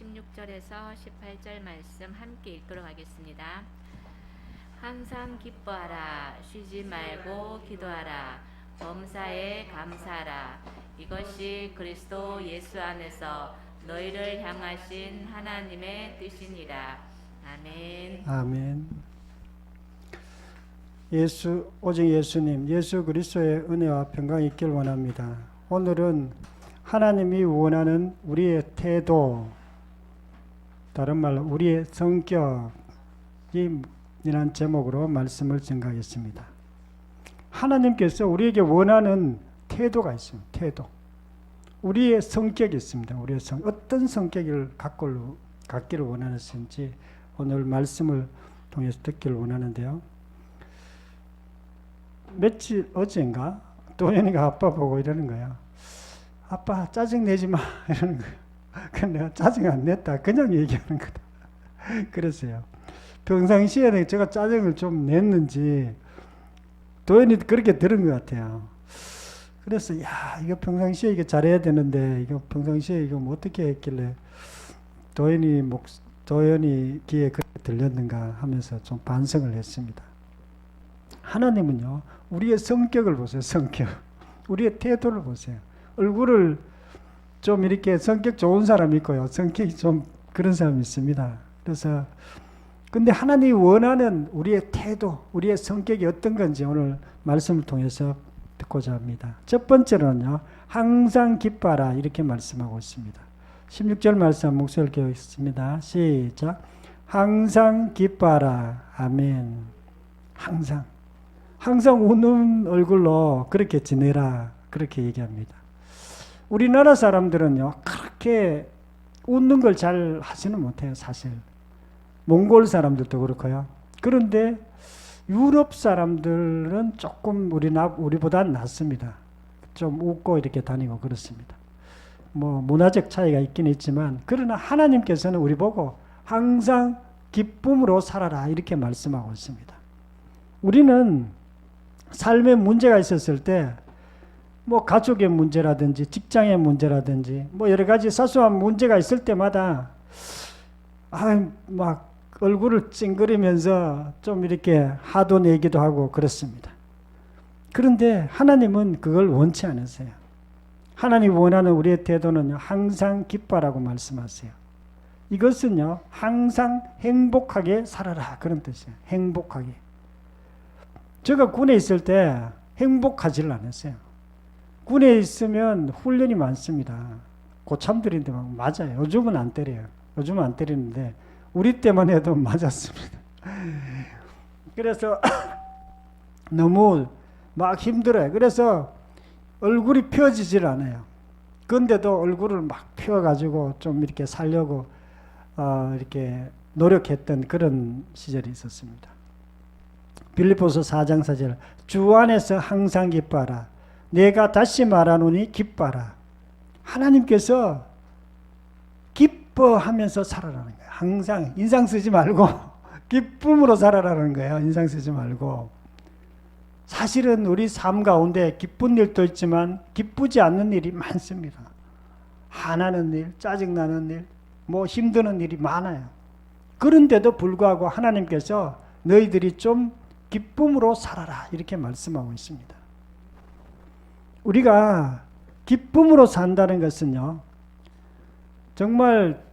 16절에서 18절 말씀 함께 읽도록 하겠습니다. 항상 기뻐하라. 쉬지 말고 기도하라. 범사에 감사하라. 이것이 그리스도 예수 안에서 너희를 향하신 하나님의 뜻이니라. 아멘. 아멘. 오직 예수님, 예수 그리스도의 은혜와 평강이 있길 원합니다. 오늘은 하나님이 원하는 우리의 태도, 다른 말로 우리의 성격이 이란 제목으로 말씀을 전가하겠습니다. 하나님께서 우리에게 원하는 태도가 있습니다. 태도. 우리의 성격이 있습니다. 우리의 어떤 성격을 갖기를 원하는지 오늘 말씀을 통해서 듣기를 원하는데요. 어젠가 도현이가 아빠 보고 이러는 거야. 아빠 짜증 내지 마 이러는 거야. 근데 내가 짜증 안 냈다. 그냥 얘기하는 거다. 그랬어요. 평상시에 제가 짜증을 좀 냈는지 도현이 그렇게 들은 것 같아요. 그래서 이거 평상시에 이거 잘해야 되는데 이거 평상시에 이거 뭐 어떻게 했길래 도현이 귀에 그렇게 들렸는가 하면서 좀 반성을 했습니다. 하나님은요, 우리의 성격을 보세요. 성격. 우리의 태도를 보세요. 얼굴을 좀 이렇게 성격 좋은 사람이 있고요. 성격이 좀 그런 사람이 있습니다. 그래서 근데 하나님이 원하는 우리의 태도, 우리의 성격이 어떤 건지 오늘 말씀을 통해서 듣고자 합니다. 첫 번째로는요, 항상 기뻐하라 이렇게 말씀하고 있습니다. 16절 말씀 목소리를 교육했습니다. 시작. 항상 기뻐하라. 아멘. 항상 웃는 얼굴로 그렇게 지내라. 그렇게 얘기합니다. 우리나라 사람들은요, 그렇게 웃는 걸 잘 하지는 못해요, 사실. 몽골 사람들도 그렇고요. 그런데 유럽 사람들은 조금 우리보다 낫습니다. 좀 웃고 이렇게 다니고 그렇습니다. 뭐 문화적 차이가 있긴 있지만, 그러나 하나님께서는 우리 보고 항상 기쁨으로 살아라 이렇게 말씀하고 있습니다. 우리는 삶에 문제가 있었을 때 뭐 가족의 문제라든지 직장의 문제라든지 뭐 여러 가지 사소한 문제가 있을 때마다 막 얼굴을 찡그리면서 좀 이렇게 하도 내기도 하고 그렇습니다. 그런데 하나님은 그걸 원치 않으세요. 하나님 원하는 우리의 태도는요, 항상 기뻐라고 말씀하세요. 이것은요, 항상 행복하게 살아라 그런 뜻이에요. 행복하게. 제가 군에 있을 때 행복하지를 않았어요. 군에 있으면 훈련이 많습니다. 고참들인데 막 맞아요. 요즘은 안 때려요. 요즘은 안 때리는데 우리 때만 해도 맞았습니다. 그래서 너무 막 힘들어요. 그래서 얼굴이 펴지질 않아요. 그런데도 얼굴을 막 펴가지고 좀 이렇게 살려고 이렇게 노력했던 그런 시절이 있었습니다. 빌립보서 4장 4절 주 안에서 항상 기뻐하라. 내가 다시 말하노니 기뻐하라. 하나님께서 기뻐하면서 살아라는 거예요. 항상 인상 쓰지 말고 기쁨으로 살아라는 거예요. 인상 쓰지 말고. 사실은 우리 삶 가운데 기쁜 일도 있지만 기쁘지 않는 일이 많습니다. 화나는 일, 짜증나는 일, 뭐 힘드는 일이 많아요. 그런데도 불구하고 하나님께서 너희들이 좀 기쁨으로 살아라 이렇게 말씀하고 있습니다. 우리가 기쁨으로 산다는 것은요, 정말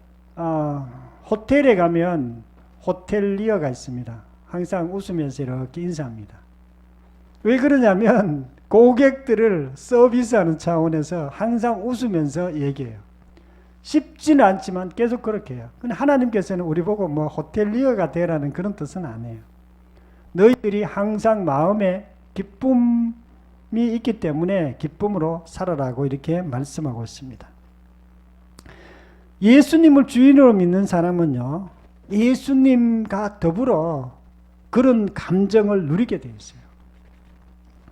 호텔에 가면 호텔리어가 있습니다. 항상 웃으면서 이렇게 인사합니다. 왜 그러냐면 고객들을 서비스하는 차원에서 항상 웃으면서 얘기해요. 쉽지는 않지만 계속 그렇게 해요. 근데 하나님께서는 우리 보고 뭐 호텔리어가 되라는 그런 뜻은 아니에요. 너희들이 항상 마음에 기쁨이 있기 때문에 기쁨으로 살아라고 이렇게 말씀하고 있습니다. 예수님을 주인으로 믿는 사람은요, 예수님과 더불어 그런 감정을 누리게 되어 있어요.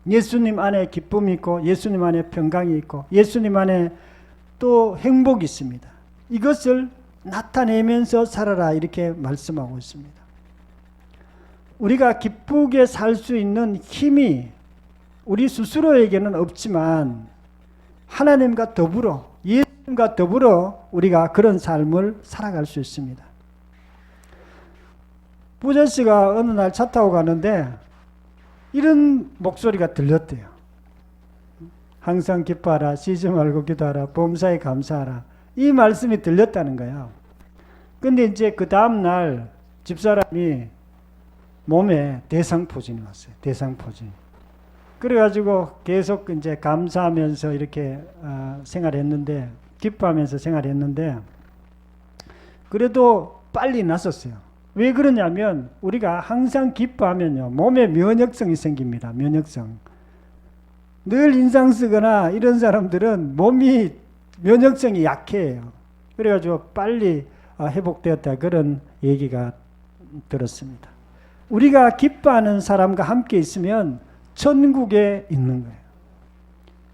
예수님 안에 기쁨이 있고 예수님 안에 평강이 있고 예수님 안에 또 행복이 있습니다. 이것을 나타내면서 살아라 이렇게 말씀하고 있습니다. 우리가 기쁘게 살 수 있는 힘이 우리 스스로에게는 없지만 하나님과 더불어 예수 과 더불어 우리가 그런 삶을 살아갈 수 있습니다. 부자씨가 어느 날 차 타고 가는데 이런 목소리가 들렸대요. 항상 기뻐하라, 쉬지 말고 기도하라, 범사에 감사하라. 이 말씀이 들렸다는 거예요. 근데 이제 그 다음날 집사람이 몸에 대상포진이 왔어요. 대상포진. 그래가지고 계속 이제 감사하면서 이렇게 생활했는데, 기뻐하면서 생활했는데, 그래도 빨리 났었어요. 왜 그러냐면 우리가 항상 기뻐하면요, 몸에 면역성이 생깁니다. 면역성. 늘 인상 쓰거나 이런 사람들은 몸이 면역성이 약해요. 그래가지고 빨리 회복되었다, 그런 얘기가 들었습니다. 우리가 기뻐하는 사람과 함께 있으면 천국에 있는 거예요.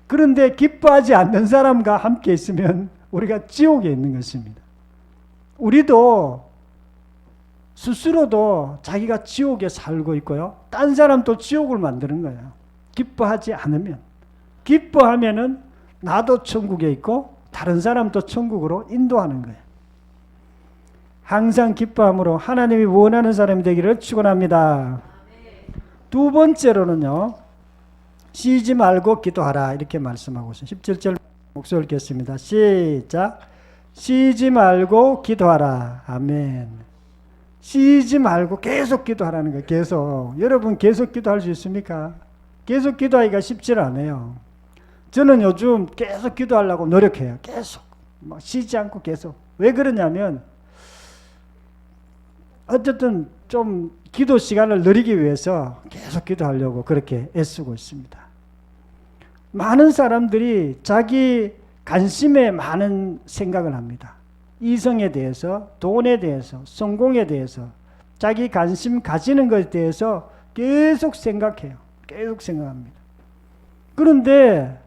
그런데 기뻐하지 않는 사람과 함께 있으면 우리가 지옥에 있는 것입니다. 우리도 스스로도 자기가 지옥에 살고 있고요, 딴 사람도 지옥을 만드는 거예요. 기뻐하지 않으면. 기뻐하면은 나도 천국에 있고 다른 사람도 천국으로 인도하는 거예요. 항상 기뻐함으로 하나님이 원하는 사람이 되기를 축원합니다. 두 번째로는요, 쉬지 말고 기도하라, 이렇게 말씀하고 있어요. 17절 목소리 읽겠습니다. 시작. 쉬지 말고 기도하라. 아멘. 쉬지 말고 계속 기도하라는 거예요. 계속. 여러분 계속 기도할 수 있습니까? 계속 기도하기가 쉽지 않아요. 저는 요즘 계속 기도하려고 노력해요. 계속. 쉬지 않고 계속. 왜 그러냐면 어쨌든 좀 기도 시간을 늘리기 위해서 계속 기도하려고 그렇게 애쓰고 있습니다. 많은 사람들이 자기 관심에 많은 생각을 합니다. 이성에 대해서, 돈에 대해서, 성공에 대해서, 자기 관심 가지는 것에 대해서 계속 생각해요. 계속 생각합니다. 그런데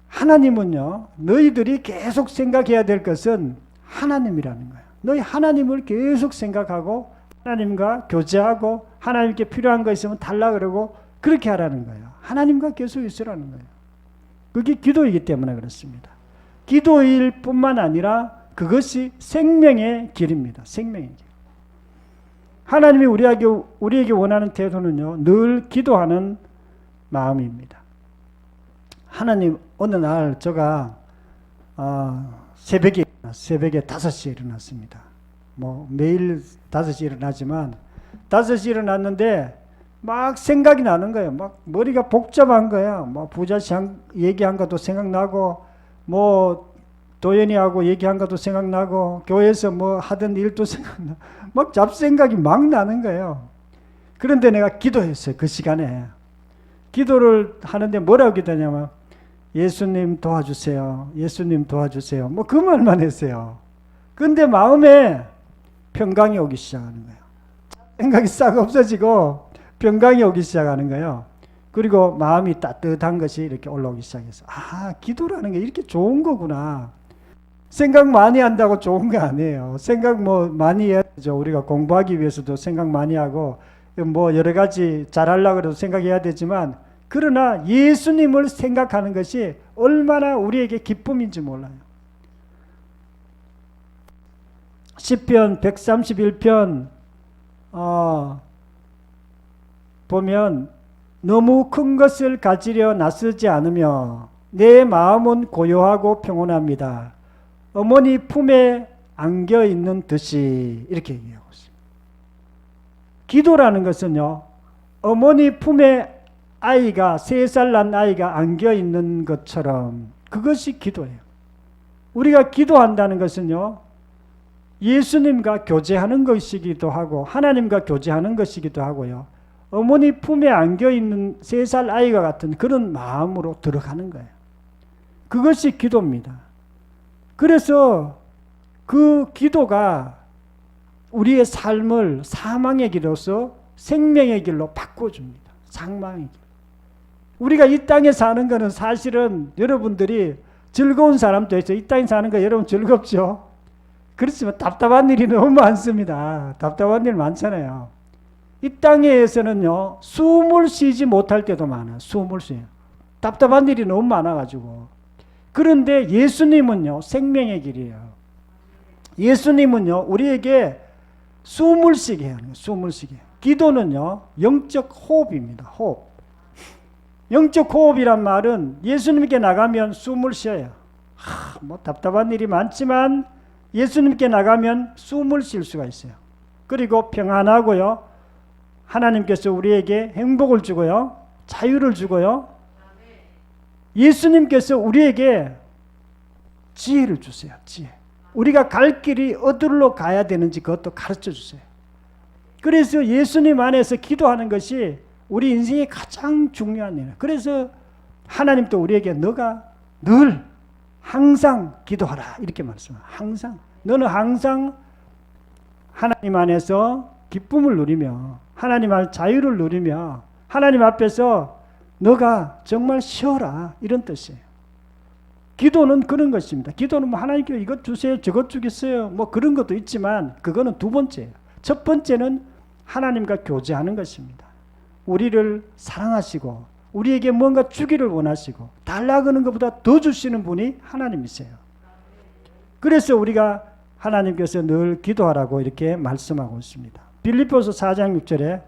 하나님은요, 너희들이 계속 생각해야 될 것은 하나님이라는 거예요. 너희 하나님을 계속 생각하고 하나님과 교제하고 하나님께 필요한 거 있으면 달라 그러고 그렇게 하라는 거예요. 하나님과 계속 있으라는 거예요. 그게 기도이기 때문에 그렇습니다. 기도일 뿐만 아니라 그것이 생명의 길입니다. 생명의 길. 하나님이 우리에게 원하는 태도는요, 늘 기도하는 마음입니다. 하나님, 어느 날 제가 새벽에 5시에 일어났습니다. 매일 5시에 일어나지만 5시에 일어났는데 막 생각이 나는 거예요. 막 머리가 복잡한 거야. 부자씨 얘기한 것도 생각나고, 도연이하고 얘기한 것도 생각나고, 교회에서 하던 일도 생각나. 막 잡생각이 막 나는 거예요. 그런데 내가 기도했어요. 그 시간에. 기도를 하는데 뭐라고 기도하냐면, 예수님 도와주세요. 예수님 도와주세요. 그 말만 했어요. 근데 마음에 평강이 오기 시작하는 거예요. 생각이 싹 없어지고 평강이 오기 시작하는 거예요. 그리고 마음이 따뜻한 것이 이렇게 올라오기 시작해서, 기도라는 게 이렇게 좋은 거구나. 생각 많이 한다고 좋은 거 아니에요. 생각 많이 해야 되죠. 우리가 공부하기 위해서도 생각 많이 하고, 여러 가지 잘하려고 해도 생각해야 되지만, 그러나 예수님을 생각하는 것이 얼마나 우리에게 기쁨인지 몰라요. 시편 131편 보면, 너무 큰 것을 가지려 나서지 않으며 내 마음은 고요하고 평온합니다. 어머니 품에 안겨 있는 듯이, 이렇게 얘기하고 있습니다. 기도라는 것은요, 어머니 품에 3살 난 아이가 안겨 있는 것처럼, 그것이 기도예요. 우리가 기도한다는 것은요, 예수님과 교제하는 것이기도 하고 하나님과 교제하는 것이기도 하고요, 어머니 품에 안겨 있는 3살 아이가 같은 그런 마음으로 들어가는 거예요. 그것이 기도입니다. 그래서 그 기도가 우리의 삶을 사망의 길로서 생명의 길로 바꿔줍니다. 사망의 길. 우리가 이 땅에 사는 거는 사실은 여러분들이 즐거운 사람도 있어요. 이 땅에 사는 거 여러분 즐겁죠? 그렇지만 답답한 일이 너무 많습니다. 답답한 일 많잖아요. 이 땅에서는요, 숨을 쉬지 못할 때도 많아요. 숨을 쉬어요. 답답한 일이 너무 많아가지고. 그런데 예수님은요, 생명의 길이에요. 예수님은요, 우리에게 숨을 쉬게 하는 거예요. 숨을 쉬게. 기도는요, 영적 호흡입니다. 호흡. 영적 호흡이란 말은 예수님께 나가면 숨을 쉬어요. 뭐 답답한 일이 많지만 예수님께 나가면 숨을 쉴 수가 있어요. 그리고 평안하고요. 하나님께서 우리에게 행복을 주고요. 자유를 주고요. 예수님께서 우리에게 지혜를 주세요. 지혜. 우리가 갈 길이 어디로 가야 되는지 그것도 가르쳐 주세요. 그래서 예수님 안에서 기도하는 것이 우리 인생의 가장 중요한 일이에요. 그래서 하나님도 우리에게 너가 늘 항상 기도하라 이렇게 말씀해요. 항상. 너는 항상 하나님 안에서 기쁨을 누리며 하나님 안에 자유를 누리며 하나님 앞에서 너가 정말 쉬어라 이런 뜻이에요. 기도는 그런 것입니다. 기도는 뭐 하나님께 이것 주세요 저것 주겠어요 뭐 그런 것도 있지만 그거는 두 번째예요. 첫 번째는 하나님과 교제하는 것입니다. 우리를 사랑하시고 우리에게 뭔가 주기를 원하시고 달라고 하는 것보다 더 주시는 분이 하나님이세요. 그래서 우리가 하나님께서 늘 기도하라고 이렇게 말씀하고 있습니다. 빌립보서 4장 6절에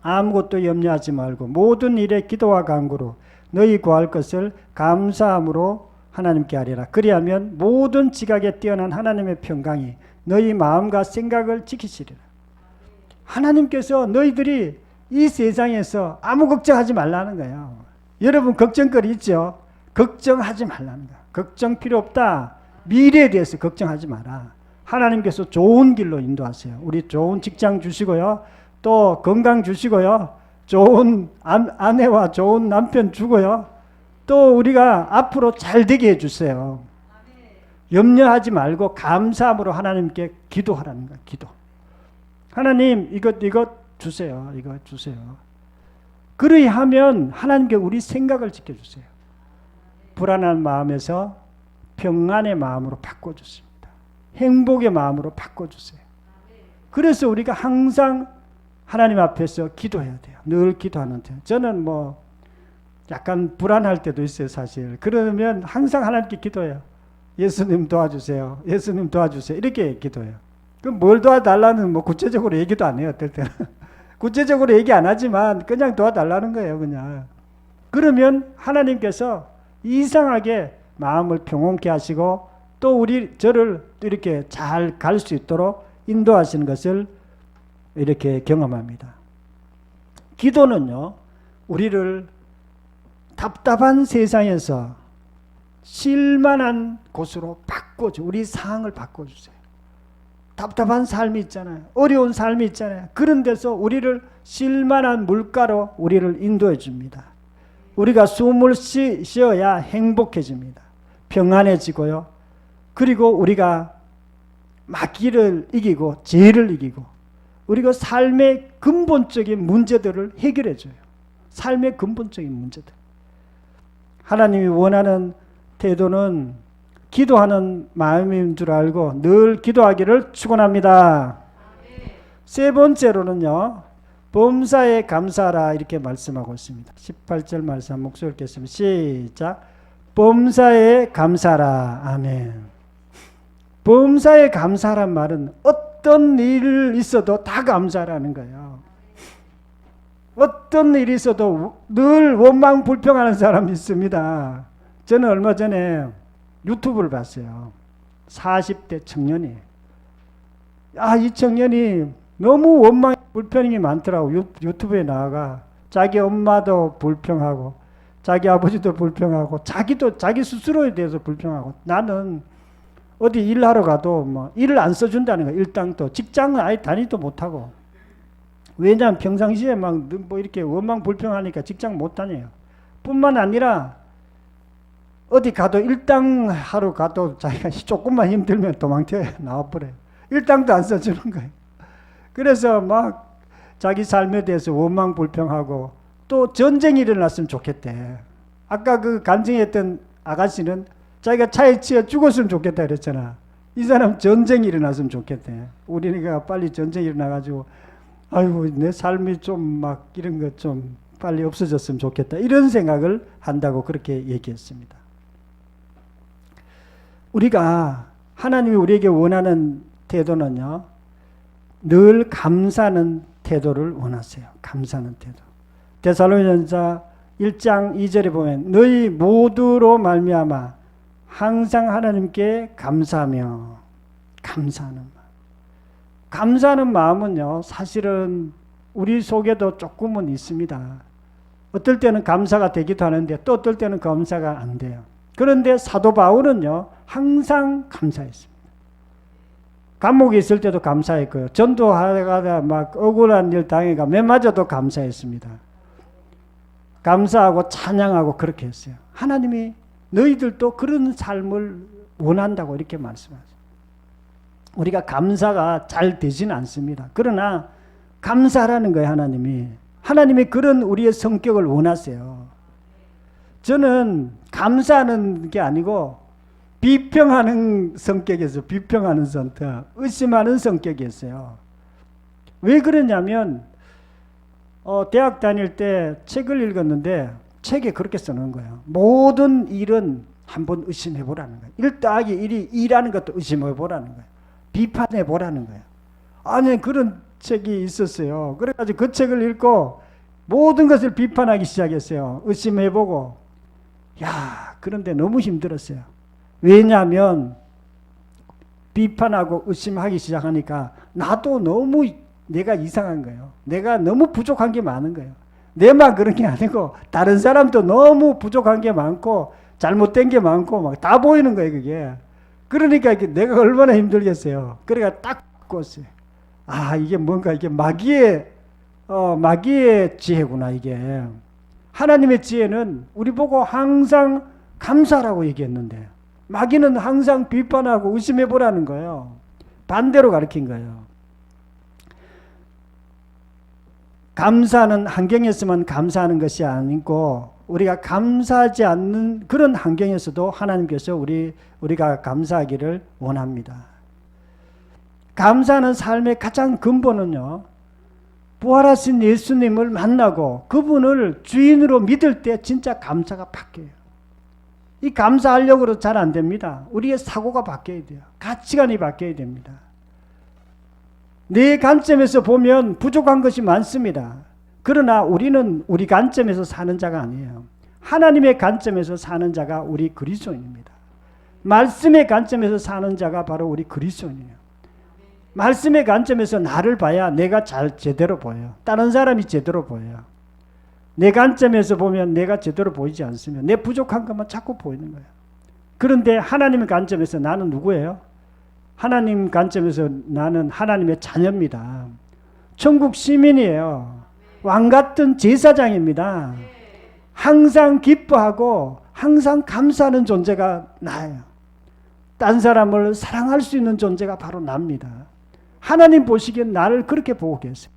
아무것도 염려하지 말고 모든 일에 기도와 간구로 너희 구할 것을 감사함으로 하나님께 하리라. 그리하면 모든 지각에 뛰어난 하나님의 평강이 너희 마음과 생각을 지키시리라. 하나님께서 너희들이 이 세상에서 아무 걱정하지 말라는 거예요. 여러분 걱정거리 있죠? 걱정하지 말라는 거야. 걱정 필요 없다. 미래에 대해서 걱정하지 마라. 하나님께서 좋은 길로 인도하세요. 우리 좋은 직장 주시고요. 또 건강 주시고요. 좋은 아내와 좋은 남편 주고요. 또 우리가 앞으로 잘 되게 해주세요. 염려하지 말고 감사함으로 하나님께 기도하라는 거예요. 기도. 하나님 이것 주세요. 이거 주세요. 그리하면 하나님께 우리 생각을 지켜주세요. 불안한 마음에서 평안의 마음으로 바꿔주십니다. 행복의 마음으로 바꿔주세요. 그래서 우리가 항상 하나님 앞에서 기도해야 돼요. 늘 기도하는데 저는 뭐 약간 불안할 때도 있어요. 사실 그러면 항상 하나님께 기도해요. 예수님 도와주세요. 예수님 도와주세요. 이렇게 기도해요. 그럼 뭘 도와달라는 뭐 구체적으로 얘기도 안 해요. 어떨 때는 구체적으로 얘기 안 하지만 그냥 도와달라는 거예요. 그냥 그러면 하나님께서 이상하게 마음을 평온케 하시고 또 저를 이렇게 잘 갈 수 있도록 인도하시는 것을 이렇게 경험합니다. 기도는요, 우리를 답답한 세상에서 쉴만한 곳으로 바꿔줘. 우리 상황을 바꿔주세요. 답답한 삶이 있잖아요. 어려운 삶이 있잖아요. 그런 데서 우리를 쉴만한 물가로 우리를 인도해 줍니다. 우리가 숨을 쉬어야 행복해집니다. 평안해지고요. 그리고 우리가 마귀를 이기고 죄를 이기고 우리가 삶의 근본적인 문제들을 해결해 줘요. 삶의 근본적인 문제들. 하나님이 원하는 태도는 기도하는 마음인 줄 알고 늘 기도하기를 축원합니다. 세 번째로는요. 범사에 감사하라 이렇게 말씀하고 있습니다. 18절 말씀 목소리 읽겠습니다. 시작. 범사에 감사하라. 아멘. 범사에 감사란 말은 어떤 일 있어도 다 감사라는 거예요. 어떤 일이 있어도 늘 원망 불평하는 사람이 있습니다. 저는 얼마 전에 유튜브를 봤어요. 40대 청년이. 이 청년이 너무 원망 불평이 많더라고. 유튜브에 나와가 자기 엄마도 불평하고 자기 아버지도 불평하고 자기도 자기 스스로에 대해서 불평하고 나는 어디 일하러 가도 뭐 일을 안 써준다는 거야. 일당도 직장은 아예 다니도 못하고 왜냐하면 평상시에 막 뭐 이렇게 원망 불평하니까 직장 못 다녀요. 뿐만 아니라 어디 가도 일당 하러 가도 자기가 조금만 힘들면 도망쳐요. 나와버려요. 일당도 안 써주는 거예요. 그래서 막 자기 삶에 대해서 원망 불평하고 또 전쟁이 일어났으면 좋겠대. 아까 그 간증했던 아가씨는 자기가 차에 치여 죽었으면 좋겠다 그랬잖아. 이 사람 전쟁이 일어났으면 좋겠대. 우리가 빨리 전쟁이 일어나가지고 아이고 내 삶이 좀 막 이런 것 좀 빨리 없어졌으면 좋겠다. 이런 생각을 한다고 그렇게 얘기했습니다. 우리가 하나님이 우리에게 원하는 태도는요, 늘 감사하는 태도를 원하세요. 감사하는 태도. 데살로니가전서 1장 2절에 보면 너희 모두로 말미암아 항상 하나님께 감사하며, 감사하는 마음. 감사하는 마음은요, 사실은 우리 속에도 조금은 있습니다. 어떨 때는 감사가 되기도 하는데 또 어떨 때는 감사가 안 돼요. 그런데 사도 바울은요, 항상 감사했습니다. 감옥에 있을 때도 감사했고요. 전도하다가 막 억울한 일 당해가 맨 맞아도 감사했습니다. 감사하고 찬양하고 그렇게 했어요. 하나님이 너희들도 그런 삶을 원한다고 이렇게 말씀하세요. 우리가 감사가 잘 되지는 않습니다. 그러나 감사하라는 거예요. 하나님이 그런 우리의 성격을 원하세요. 저는 감사하는 게 아니고 비평하는 성격에서 비평하는 성격, 의심하는 성격이었어요. 왜 그러냐면 대학 다닐 때 책을 읽었는데 책에 그렇게 써놓은 거예요. 모든 일은 한번 의심해 보라는 거예요. 1 더하기 1이 2라는 것도 의심해 보라는 거예요. 비판해 보라는 거예요. 아니, 그런 책이 있었어요. 그래가지고 그 책을 읽고 모든 것을 비판하기 시작했어요. 의심해 보고. 그런데 너무 힘들었어요. 왜냐하면 비판하고 의심하기 시작하니까 나도 너무 내가 이상한 거예요. 내가 너무 부족한 게 많은 거예요. 내만 그런 게 아니고 다른 사람도 너무 부족한 게 많고 잘못된 게 많고 막 다 보이는 거예요, 그게. 그러니까 내가 얼마나 힘들겠어요. 그러니까 딱 꿨어요. 이게 뭔가 이게 마귀의 지혜구나, 이게. 하나님의 지혜는 우리 보고 항상 감사라고 얘기했는데 마귀는 항상 비판하고 의심해 보라는 거예요. 반대로 가르친 거예요. 감사하는 환경에서만 감사하는 것이 아니고 우리가 감사하지 않는 그런 환경에서도 하나님께서 우리가 감사하기를 원합니다. 감사하는 삶의 가장 근본은요, 부활하신 예수님을 만나고 그분을 주인으로 믿을 때 진짜 감사가 바뀌어요. 이 감사하려고 잘 안 됩니다. 우리의 사고가 바뀌어야 돼요. 가치관이 바뀌어야 됩니다. 내 관점에서 보면 부족한 것이 많습니다. 그러나 우리는 우리 관점에서 사는 자가 아니에요. 하나님의 관점에서 사는 자가 우리 그리스도인입니다. 말씀의 관점에서 사는 자가 바로 우리 그리스도인이에요. 말씀의 관점에서 나를 봐야 내가 제대로 보여요. 다른 사람이 제대로 보여요. 내 관점에서 보면 내가 제대로 보이지 않으면 내 부족한 것만 자꾸 보이는 거예요. 그런데 하나님의 관점에서 나는 누구예요? 하나님 관점에서 나는 하나님의 자녀입니다. 천국 시민이에요. 왕같은 제사장입니다. 항상 기뻐하고 항상 감사하는 존재가 나예요. 딴 사람을 사랑할 수 있는 존재가 바로 납니다. 하나님 보시기엔 나를 그렇게 보고 계세요.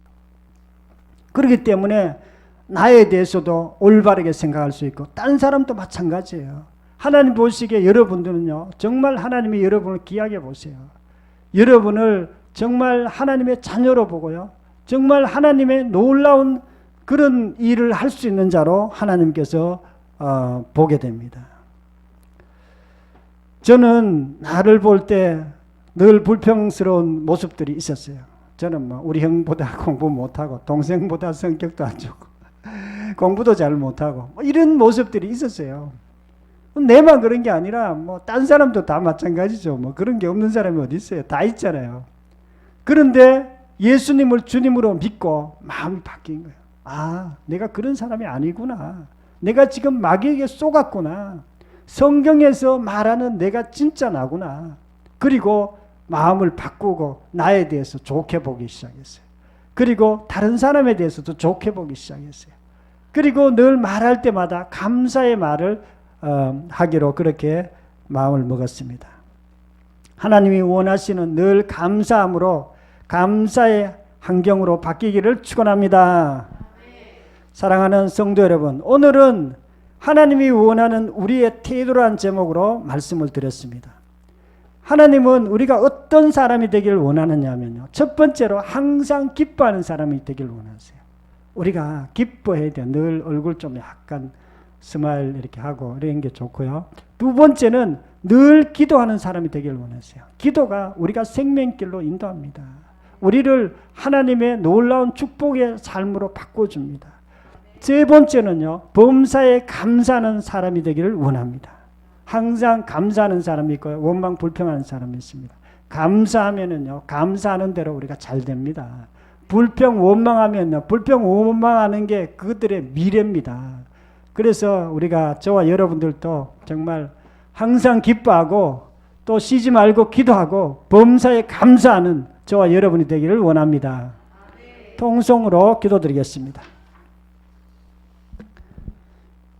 그렇기 때문에 나에 대해서도 올바르게 생각할 수 있고 딴 사람도 마찬가지예요. 하나님 보시기에 여러분들은요, 정말 하나님이 여러분을 귀하게 보세요. 여러분을 정말 하나님의 자녀로 보고요, 정말 하나님의 놀라운 그런 일을 할 수 있는 자로 하나님께서 보게 됩니다. 저는 나를 볼 때 늘 불평스러운 모습들이 있었어요. 저는 우리 형보다 공부 못하고 동생보다 성격도 안 좋고 공부도 잘 못하고 이런 모습들이 있었어요. 내만 그런 게 아니라 딴 사람도 다 마찬가지죠. 그런 게 없는 사람이 어디 있어요. 다 있잖아요. 그런데 예수님을 주님으로 믿고 마음이 바뀐 거예요. 내가 그런 사람이 아니구나. 내가 지금 마귀에게 쏘갔구나. 성경에서 말하는 내가 진짜 나구나. 그리고 마음을 바꾸고 나에 대해서 좋게 보기 시작했어요. 그리고 다른 사람에 대해서도 좋게 보기 시작했어요. 그리고 늘 말할 때마다 감사의 말을 하기로 그렇게 마음을 먹었습니다. 하나님이 원하시는 늘 감사함으로 감사의 환경으로 바뀌기를 축원합니다. 사랑하는 성도 여러분, 오늘은 하나님이 원하는 우리의 태도라는 제목으로 말씀을 드렸습니다. 하나님은 우리가 어떤 사람이 되기를 원하느냐면요, 첫 번째로 항상 기뻐하는 사람이 되기를 원하세요. 우리가 기뻐해야 돼요. 늘 얼굴 좀 약간 스마일 이렇게 하고 이런 게 좋고요. 두 번째는 늘 기도하는 사람이 되기를 원하세요. 기도가 우리가 생명길로 인도합니다. 우리를 하나님의 놀라운 축복의 삶으로 바꿔줍니다. 세 번째는요, 범사에 감사하는 사람이 되기를 원합니다. 항상 감사하는 사람이 있고요, 원망 불평하는 사람이 있습니다. 감사하면은요, 감사하는 대로 우리가 잘 됩니다. 불평 원망하면요, 불평 원망하는 게 그들의 미래입니다. 그래서 우리가 저와 여러분들도 정말 항상 기뻐하고 또 쉬지 말고 기도하고 범사에 감사하는 저와 여러분이 되기를 원합니다. 통성으로 기도드리겠습니다.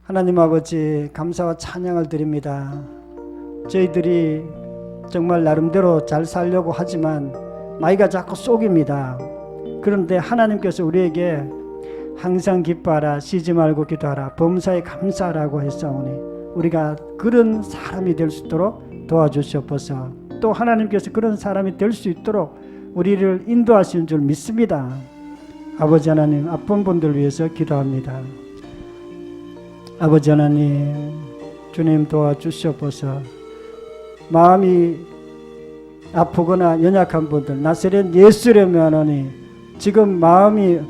하나님 아버지, 감사와 찬양을 드립니다. 저희들이 정말 나름대로 잘 살려고 하지만 마이가 자꾸 쏙입니다. 그런데 하나님께서 우리에게 항상 기뻐하라, 쉬지 말고 기도하라, 범사에 감사하라고 했사오니 우리가 그런 사람이 될 수 있도록 도와주시옵소서. 또 하나님께서 그런 사람이 될 수 있도록 우리를 인도하시는 줄 믿습니다. 아버지 하나님, 아픈 분들 위해서 기도합니다. 아버지 하나님, 주님 도와주시옵소서. 마음이 아프거나 연약한 분들, 나사렛 예수님의 하나님, 지금 마음이